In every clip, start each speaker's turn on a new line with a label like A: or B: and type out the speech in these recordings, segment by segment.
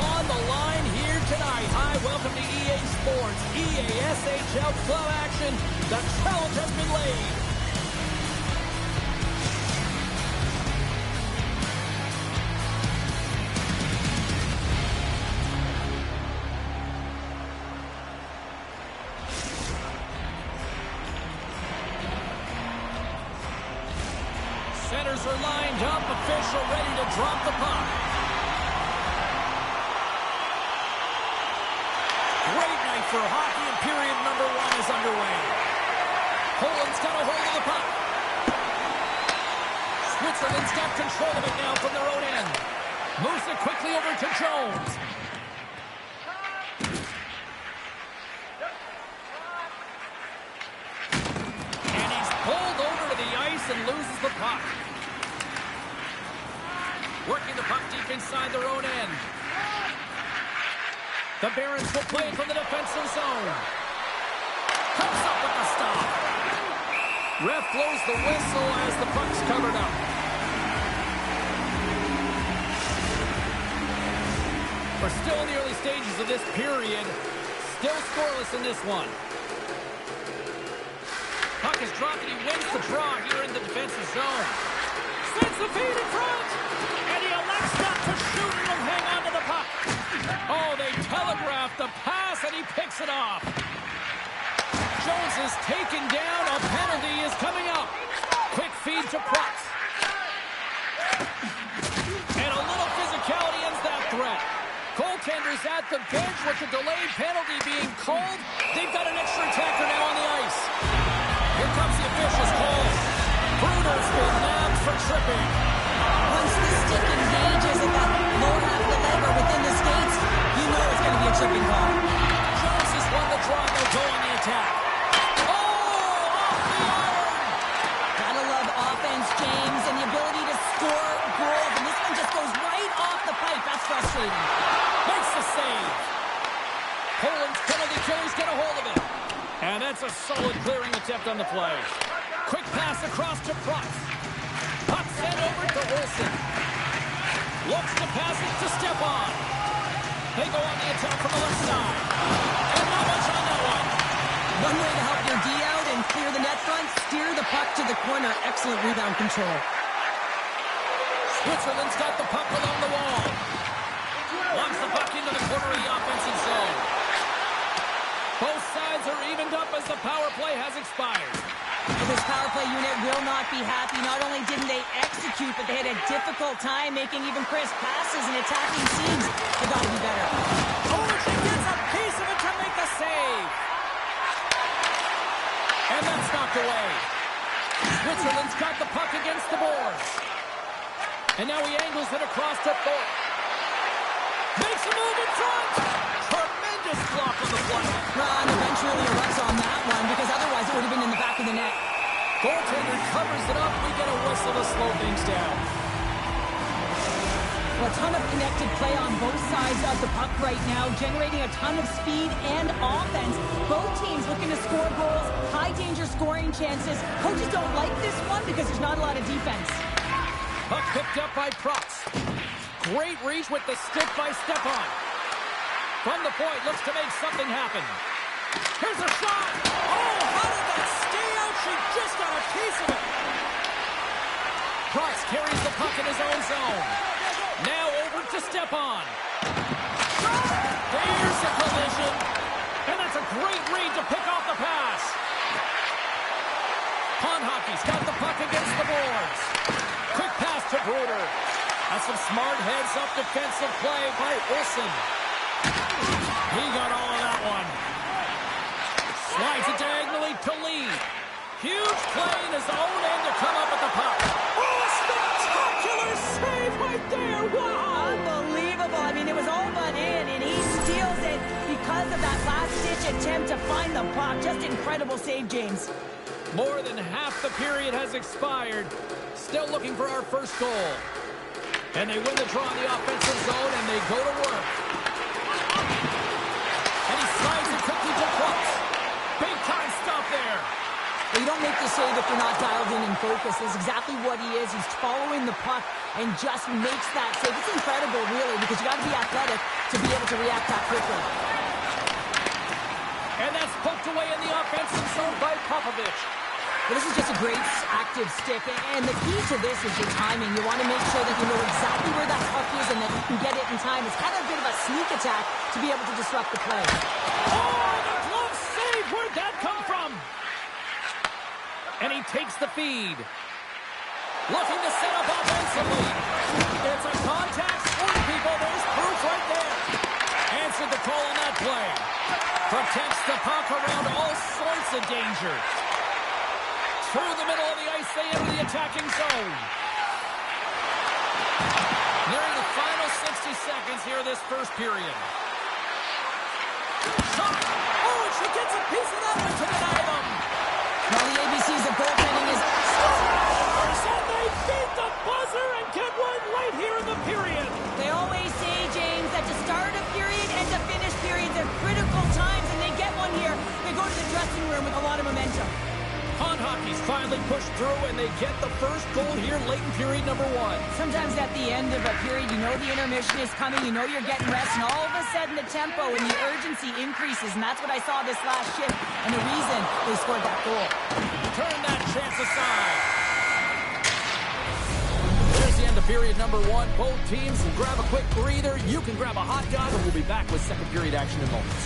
A: on the line here tonight. Hi, welcome to EA Sports, EA SHL Club action. The challenge has been laid. Centers are lined up, official ready to drop the puck. Great night for hockey, and period number 1 is underway. Poland's got a hold of the puck. Switzerland's got control of it now from their own end. Moves it quickly over to Jones. And he's pulled over to the ice and loses the puck. Working the puck deep inside their own end. The Barons will play it from the defensive zone. Comes up with the stop. Ref blows the whistle as the puck's covered up. We're still in the early stages of this period. Still scoreless in this one. Puck is dropped and he wins the draw here in the defensive zone. Sends the feed in front. And he elects not to shoot and will hang on to the puck. Oh, they telegraphed the pass, and he picks it off. Jones is taken down. A penalty is coming up. Quick feed to Price. And a little physicality ends that threat. Goaltenders at the bench with the delayed penalty being called. They've got an extra attacker now on the ice. Here comes the official's call. Bruder's been nabbed for tripping.
B: Once the stick engages at that lower half of the leg or within the skates, you know it's going to be a tripping call.
A: Jones has won the draw. They'll go on the attack. Oh, off the iron.
B: Gotta love offense, James, and the ability to score goals. And this one just goes right off the pipe. That's frustrating.
A: Makes the save. Poland's penalty killer's got a hold of it. And that's a solid clearing attempt on the play. Quick pass across to Price. Puck sent over to Olsen. Looks to pass it to Stepan. They go on the attack from the left side. And not much on that one.
B: One way to help your D out and clear the net front, steer the puck to the corner. Excellent rebound control.
A: Switzerland's got the puck along the wall. Launch the puck into the corner of the offensive zone. Both sides are evened up as the power play has expired.
B: This power play unit will not be happy. Not only didn't they execute, but they had a difficult time making even crisp passes and attacking seams. They got to be better.
A: Overton gets a piece of it to make the save. And that's knocked away. Switzerland's got the puck against the boards. And now he angles it across to Thorpe. Makes a move in front. Tremendous block on the play.
B: Ron eventually erupts on that one because otherwise it would have been in the back of the net.
A: Goaltender covers it up. We get a whistle to slow things down.
B: Well, a ton of connected play on both sides of the puck right now, generating a ton of speed and offense. Both teams looking to score goals, high-danger scoring chances. Coaches don't like this one because there's not a lot of defense.
A: Puck picked up by Protz. Great reach with the stick by Stepan. From the point, looks to make something happen. Here's a shot! Oh, how did that stay out? She just got a piece of it. Price carries the puck in his own zone. Now over to Stepan. There's a collision. And that's a great read to pick off the pass. Pond Hockey's got the puck against the boards. Quick pass to Bruder. That's some smart heads-up defensive play by Olsen. He got all of that one. Slides it diagonally to Lee. Huge play in his own end to come up with the puck. Oh, spectacular save right there. Wow.
B: Unbelievable. I mean, it was all but in, and he steals it because of that last-ditch attempt to find the puck. Just incredible save, James.
A: More than half the period has expired. Still looking for our first goal. And they win the draw in the offensive zone, and they go to work. And he slides it quickly to Price. Big time stop there.
B: Well, you don't make the save if you're not dialed in and focused. That's exactly what he is. He's following the puck and just makes that save. It's incredible, really, because you got to be athletic to be able to react that quickly.
A: And that's poked away in the offensive zone by Popovich.
B: Well, this is just a great active stick, and the key to this is your timing. You want to make sure that you know exactly where that puck is and that you can get it in time. It's kind of a bit of a sneak attack to be able to disrupt the play.
A: Oh, the glove save! Where'd that come from? And he takes the feed. Looking to set up offensively. It's a contact sport, people. There's proof right there. Answered the call on that play. Protects the puck around all sorts of danger. Through the middle of the ice, they enter the attacking zone. Nearing the final 60 seconds here this first period. Shot! Oh, she gets a piece of that one to deny them.
B: Now the ABCs of goaltending is...
A: And they beat the buzzer and get one right here in the period.
B: They always say, James, that to start a period and to finish periods are critical times, and they get one here. They go to the dressing room with a lot of momentum.
A: Pond Hockey's finally pushed through, and they get the first goal here late in period number 1.
B: Sometimes at the end of a period, you know the intermission is coming, you know you're getting rest, and all of a sudden the tempo and the urgency increases, and that's what I saw this last shift, and the reason they scored that goal.
A: Turn that chance aside. There's the end of period number 1. Both teams will grab a quick breather. You can grab a hot dog, and we'll be back with second period action in moments.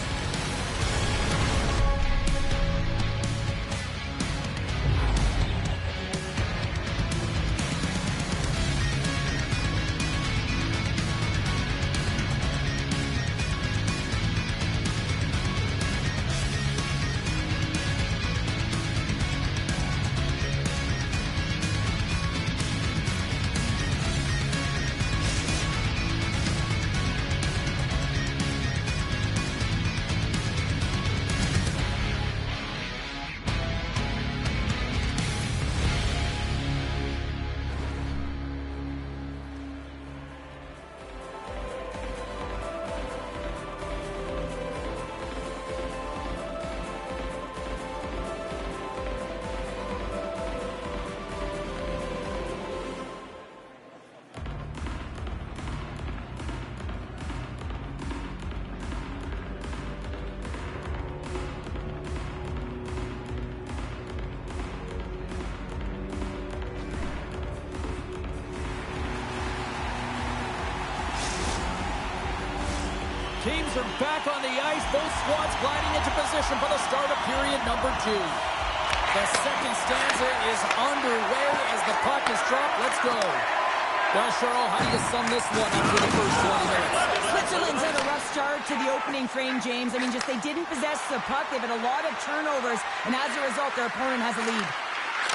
A: Teams are back on the ice. Both squads gliding into position for the start of period number 2. The second stanza is underway as the puck is dropped. Let's go. Well, Cheryl, how do you sum this one up for the first 20 minutes?
B: Switzerland's had a rough start to the opening frame, James. I mean, just they didn't possess the puck. They've had a lot of turnovers, and as a result, their opponent has a lead.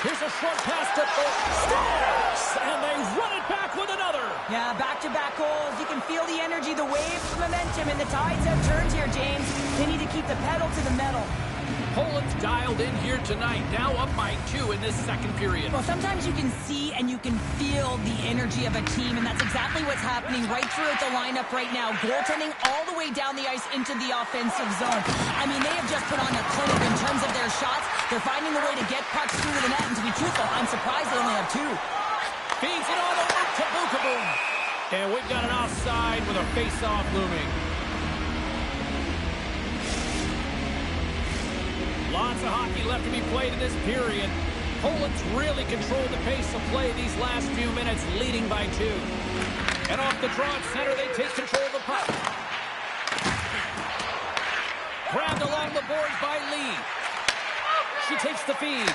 A: Here's a short pass to Stars, and they run it back with another.
B: Yeah, back-to-back goals. You can feel the energy, the waves of momentum, and the tides have turned here, James. They need to keep the pedal to the metal.
A: Poland's dialed in here tonight, now up by 2 in this second period.
B: Well, sometimes you can see and you can feel the energy of a team, and that's exactly what's happening right throughout the lineup right now. Goaltending all the way down the ice into the offensive zone. I mean, they have just put on a clinic in terms of their shots. They're finding a way to get pucks through to the net, and to be truthful, I'm surprised they only have 2.
A: Feeds it all over to Bukaboom. And we've got an offside with a face-off looming. Lots of hockey left to be played in this period. Poland's really controlled the pace of play these last few minutes, leading by 2. And off the draw at center, they take control of the puck. Grabbed along the boards by Lee. She takes the feed.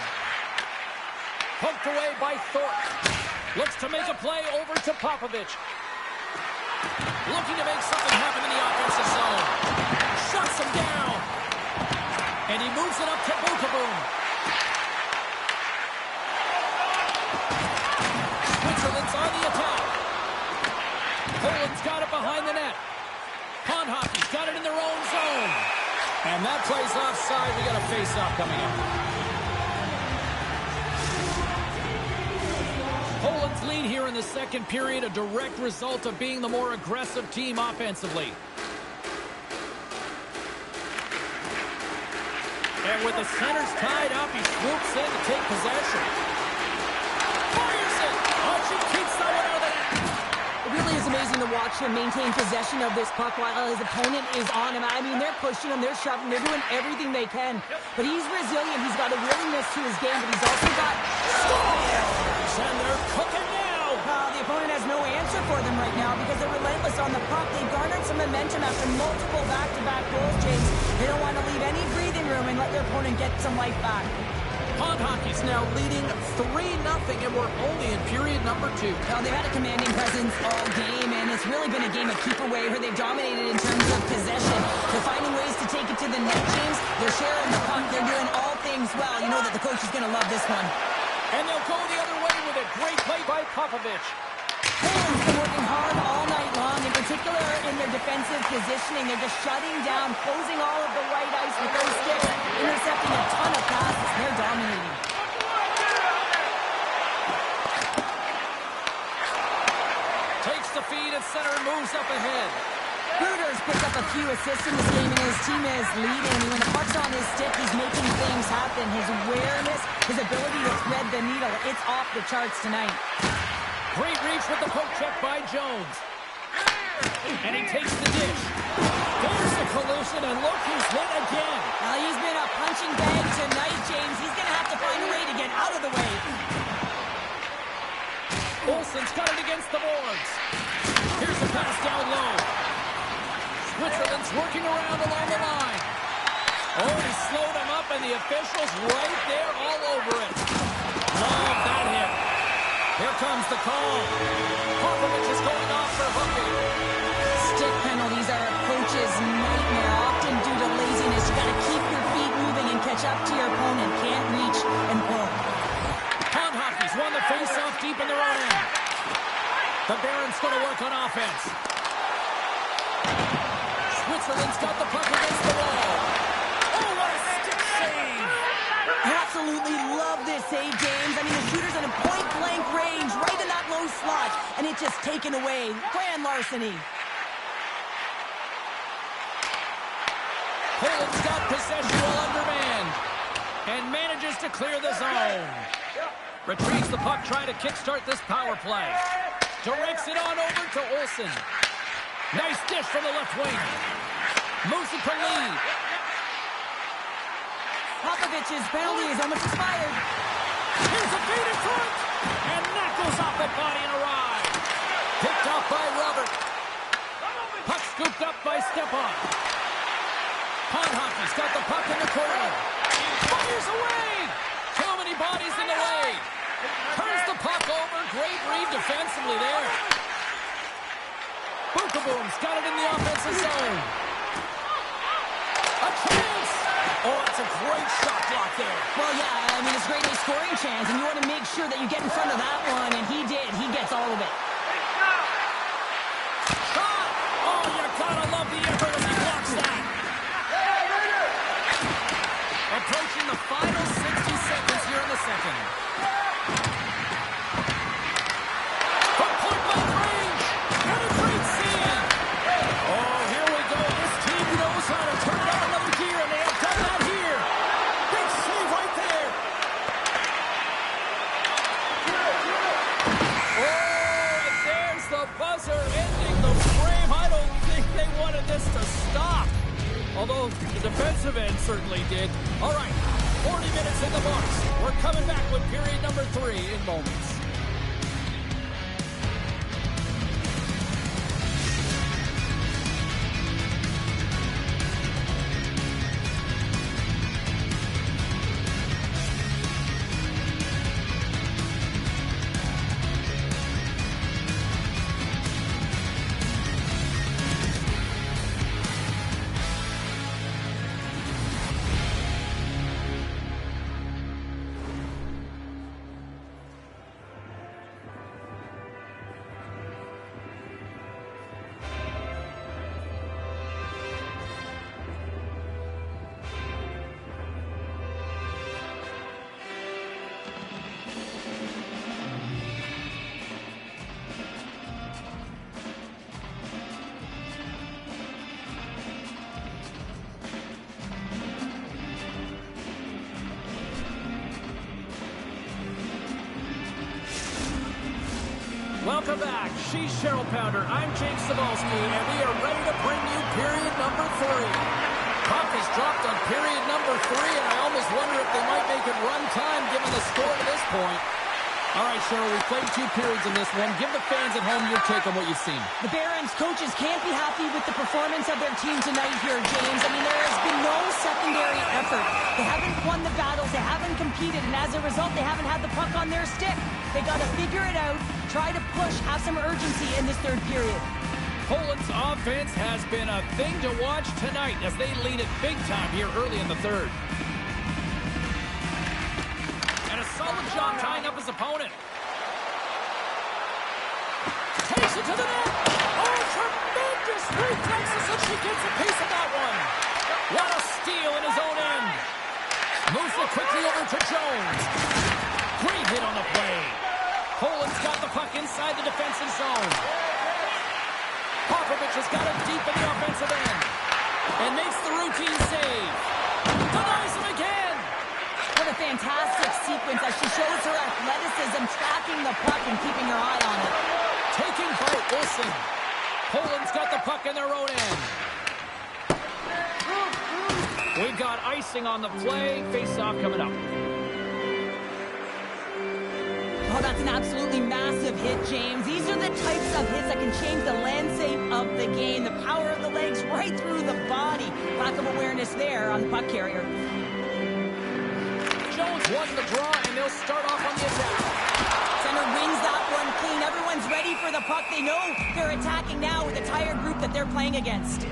A: Poked away by Thorpe. Looks to make a play over to Popovich. Looking to make something happen in the offensive zone. Shuts him down. And he moves it up to Bukaboom. Switzerland's on the attack. Poland's got it behind the net. Pond Hockey's got it in their own zone. And that play's offside. We got a face-off coming up. Poland's lead here in the second period, a direct result of being the more aggressive team offensively. And with the centers tied up, he swoops in to take possession. Fires it! Oh, she keeps that one out of the net.
B: really is amazing to watch him maintain possession of this puck while his opponent is on him. I mean, they're pushing him, they're shoving, they're doing everything they can. But he's resilient. He's got a willingness to his game, but he's also got scores!
A: And they're cooking now!
B: The opponent has no answer for them right now because they're relentless on the puck. They've garnered some momentum after multiple back-to-back goals, James. They don't want to leave any breathing room and let their opponent get some life back.
C: Pond Hockey's now leading 3-0, and we're only in period number 2.
B: Now, they've had a commanding presence all game, and it's really been a game of keep away where they've dominated in terms of possession. They're finding ways to take it to the net, James. They're sharing the puck. They're doing all things well. You know that the coach is going to love this one.
A: And they'll go the other way with it. Great play by Popovich.
B: Poland's been working hard all night long, in particular in their defensive positioning. They're just shutting down, closing all of the white ice with those sticks, intercepting a ton of passes. They're dominating.
A: Takes the feed at center and moves up ahead.
B: Bruder's picked up a few assists in this game, and his team is leading. I mean, when the puck's on his stick, he's making things happen. His awareness, his ability to thread the needle, it's off the charts tonight.
A: Great reach with the poke check by Jones. And he takes the dish. There's the collision, and look who's hit again.
B: Well, he's been a punching bag tonight, James. He's going to have to find a way to get out of the way.
A: Olsen's got it against the boards. Here's the pass down low. Switzerland's working around along the line. Oh, he slowed him up, and the officials right there all over it. Love that hit. Here comes the call. Popovich is going off for hooking.
B: Stick penalties are a coach's nightmare, often due to laziness. You got to keep your feet moving and catch up to your opponent. Can't reach and pull.
A: Pond Hockey's won the face-off deep in their own end. The Barons going to work on offense. Switzerland's got the puck against the wall. Oh, what a stick save!
B: I absolutely love this save, James. I mean, the shooter's in a point-blank range, right in that low slot, and it's just taken away. Grand larceny.
A: Poland's got possession while undermanned and manages to clear the zone. Retrieves the puck, trying to kickstart this power play. Directs it on over to Olsen. Nice dish from the left wing. Moves it to lead.
B: Popovich's penalty is almost expired.
A: Here's a feed in front. And that goes off the body and a ride. Picked off by Robert. Puck scooped up by Stepan. Pond Hockey's got the puck in the corner. Fires away. Too many bodies in the way. Turns the puck over. Great read defensively there. Boom-a-boom's got it in the offensive zone. A chance. Oh, it's a great shot block there.
B: Well, yeah, I mean, it's a great scoring chance, and you want to make sure that you get in front of that one, and he did. He gets all of it.
A: Shot! Oh, you gotta love the effort as he blocks that. Approaching the final 60 seconds here in the second. From point-blank range, and a great save. Oh, here we go. This team knows how to turn it on another gear, and they have done that here. Big save right there. Oh, and there's the buzzer ending the frame. I don't think they wanted this to stop. Although the defensive end certainly did. All right, 40 minutes in the books. We're coming back with period number 3 in moments.
C: Welcome back. She's Cheryl Pounder. I'm Jake Cebulski, and we are ready to bring you period number 3. Puck is dropped on period number 3, and I almost wonder if they might make it run time given the score to this point. All right, Cheryl, we've played 2 periods in this one. Give the fans at home your take on what you've seen.
B: The Barons coaches can't be happy with the performance of their team tonight here, James. I mean, there has been no secondary effort. They haven't won the battles. They haven't competed. And as a result, they haven't had the puck on their stick. They got to figure it out, try to push, have some urgency in this third period.
A: Poland's offense has been a thing to watch tonight as they lead it big time here early in the third. And a solid job tying up his opponent. Takes it to the net. Oh, tremendous reflexes, and she gets a piece of that one. What a steal in his own end. Moves it quickly over to Jones. Great hit on the play. Poland's got the puck inside the defensive zone. Popovich has got it deep in the offensive end. And makes the routine save. Denies him again.
B: What a fantastic sequence as she shows her athleticism, tracking the puck and keeping her eye on it.
A: Taken by Olsen. Poland's got the puck in their own end. We've got icing on the play. Face-off coming up.
B: Oh, that's an absolutely massive hit, James. These are the types of hits that can change the landscape of the game. The power of the legs right through the body. Lack of awareness there on the puck carrier.
A: Jones won the draw, and they'll start off on the attack.
B: Center wins that one clean. Everyone's ready for the puck. They know they're attacking now with the tired group that they're playing against.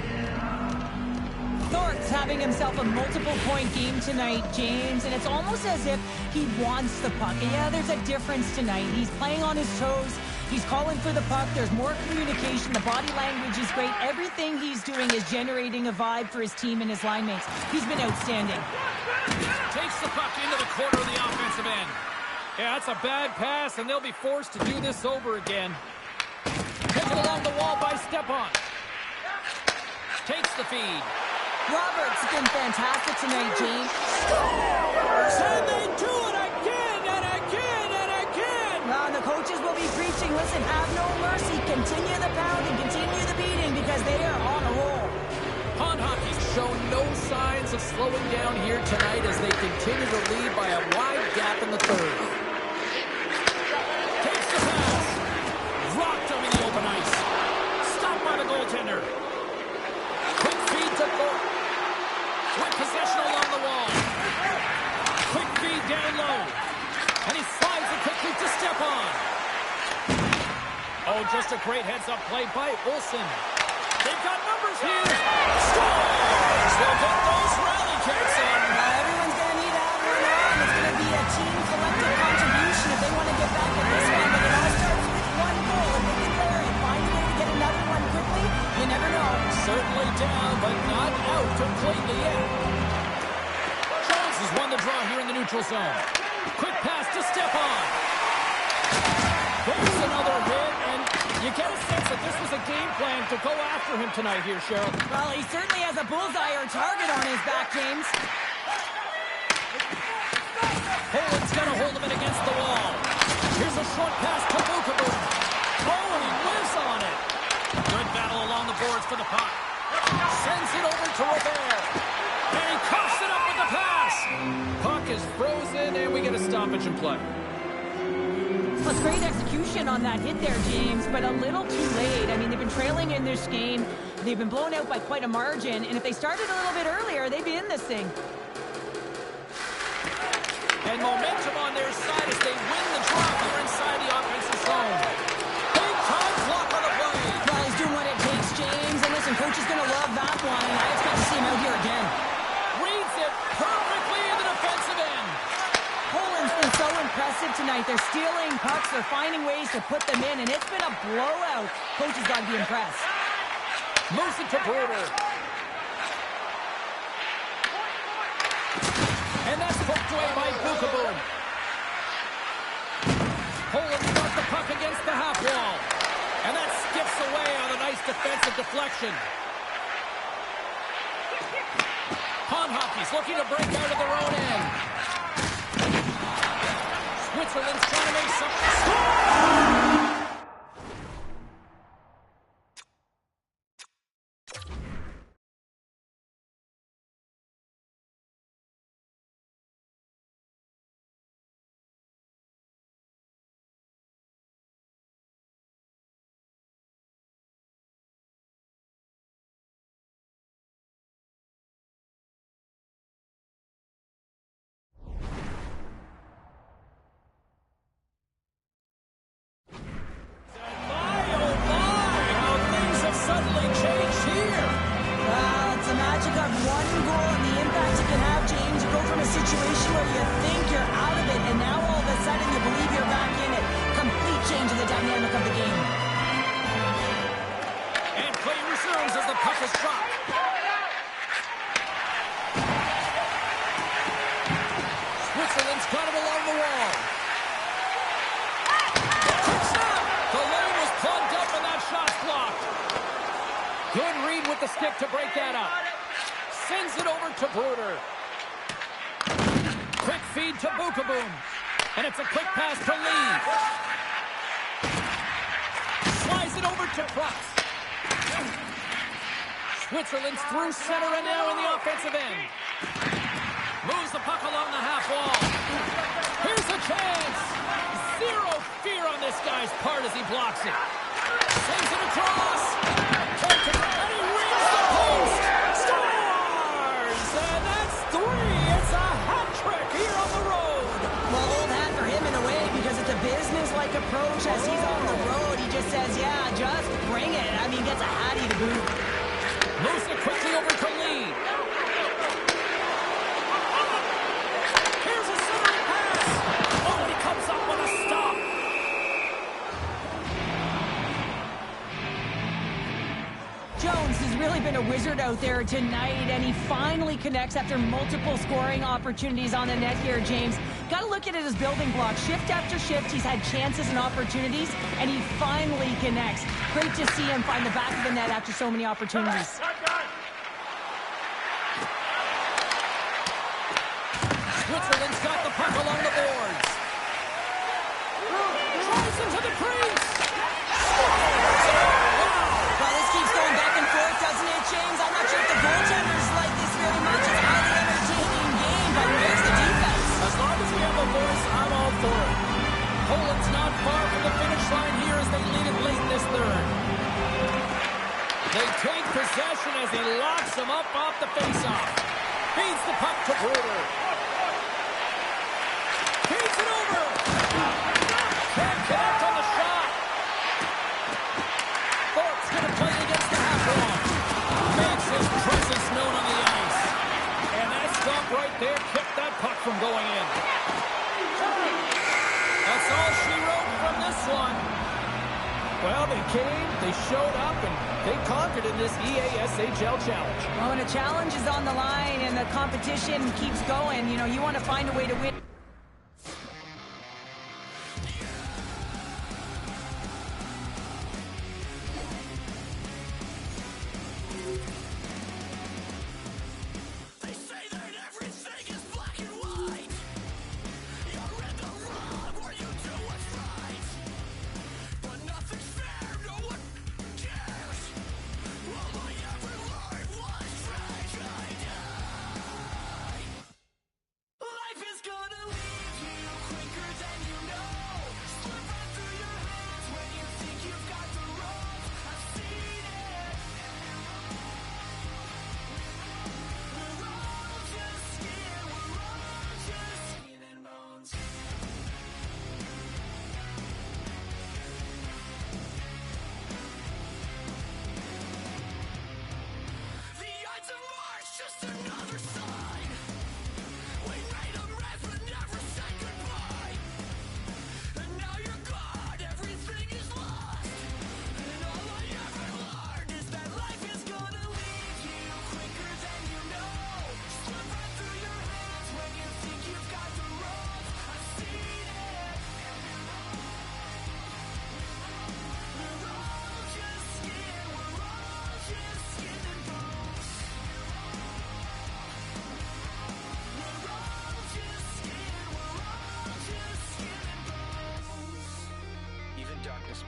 B: Thorpe's having himself a multiple-point game tonight, James, and it's almost as if he wants the puck. And yeah, there's a difference tonight. He's playing on his toes. He's calling for the puck. There's more communication. The body language is great. Everything he's doing is generating a vibe for his team and his line mates. He's been outstanding.
A: Takes the puck into the corner of the offensive end. Yeah, that's a bad pass, and they'll be forced to do this over again. Taken along the wall by Stepan. Takes the feed.
B: Roberts has been fantastic tonight, James.
A: And they do it again and again and again.
B: The coaches will be preaching, listen, have no mercy. Continue the pounding, continue the beating because they are on a roll.
A: Pond Hockey's shown no signs of slowing down here tonight as they continue to lead by a wide gap in the third. Takes the pass. Rocked him in the open ice. Stopped by the goaltender. Quick feed to Thorpe. Quick possession along the wall. Quick feed down low. And he slides it quickly to Stepan. Oh, just a great heads-up play by Olsen. They've got numbers here. Scores! They'll get those rally kicks in.
B: Everyone's going to need to have one on. It's going to be a team collective contribution if they want to get back at this one. But it all starts with one goal. If they can there and find a way to get another one quickly, you never know.
A: Certainly down, but not out completely yet. Jones has won the draw here in the neutral zone. Quick pass to Stepan. There's another hit, and you get a sense that this was a game plan to go after him tonight here, Cheryl.
B: Well, he certainly has a bullseye or target on his back, James.
A: Poland's going to hold him in against the wall. Here's a short pass to Vukovic. Oh, and he whiffs on it. Good battle along the boards for the puck. Sends it over to Robert. And he coughs it up with the pass. Puck is frozen, and we get a stoppage in play.
B: Well, it's great execution on that hit there, James, but a little too late. I mean, they've been trailing in this game. They've been blown out by quite a margin, and if they started a little bit earlier, they'd be in this thing.
A: And momentum on their side as they win the draw here inside the offensive zone. Big time block on the play.
B: Well, he's doing what it takes, James, and listen, coach is going to love that one, and I expect to see him out here again.
A: Reads it perfectly in the defensive end.
B: Poland's been so impressive tonight. They're stealing pucks. They're finding ways to put them in, and it's been a blowout. Coach has got to be impressed.
A: Moves it to Bruder. And that's poked away by Vukovic. Poland's got the puck against the half wall. And that skips away on a nice defensive deflection. Pond Hockey's looking to break out of their own end. Switzerland's trying to make something. Score!
B: one goal and the impact it can have, James. You go from a situation where you think you're out of it, and now all of a sudden you believe you're back in it. Complete change in the dynamic of the game.
A: And play resumes as the puck is dropped. Switzerland's got it along the wall. The lane was plugged up and that shot's blocked. Good read with the stick to break that up. Sends it over to Bruder. Quick feed to Bukaboom. And it's a quick pass to Lee. Slides it over to Krutz. Switzerland's through center and now in the offensive end. Moves the puck along the half wall. Here's a chance. Zero fear on this guy's part as he blocks it. Sends it across. And he reads the post. Scores! And that's 3. It's a hat trick here on the road.
B: Well, old hat for him in a way because it's a business-like approach as he's on the road. He just says, yeah, just bring it. I mean, gets a hattie to boot.
A: Moves it quickly over to Lee. Here's a centering pass. Oh, and he comes up with a stop.
B: Jones has really been a wizard out there tonight, and he finally connects after multiple scoring opportunities on the net here, James. Got to look at it as building blocks. Shift after shift, he's had chances and opportunities, and he finally connects. Great to see him find the back of the net after so many opportunities.
A: Switzerland's got the puck along the boards. Drives into the crease.
B: Well, this keeps going back and forth, doesn't it, James? I'm not sure if the goaltenders like this very much. It's a highly entertaining game, but where's the defense?
A: As long as we have a voice, I'm all for it. Poland's not far from the finish line here as they lead it late in this third. They take possession as he locks them up off the faceoff. Feeds the puck to Bruder. Feeds it over. Can't connect on the shot. Thorpe's going to play it against the half wall. Makes his presence known on the ice. And that stop right there kept that puck from going in. That's all she wrote from this one. Well, they came, they showed up, and they conquered in this EASHL challenge.
B: Well, when a challenge is on the line and the competition keeps going, you know, you want to find a way to win.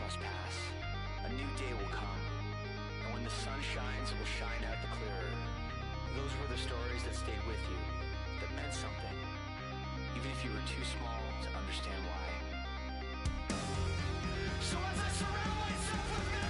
D: Must pass. A new day will come, and when the sun shines, it will shine out the clearer. Those were the stories that stayed with you, that meant something, even if you were too small to understand why. So as I surround myself with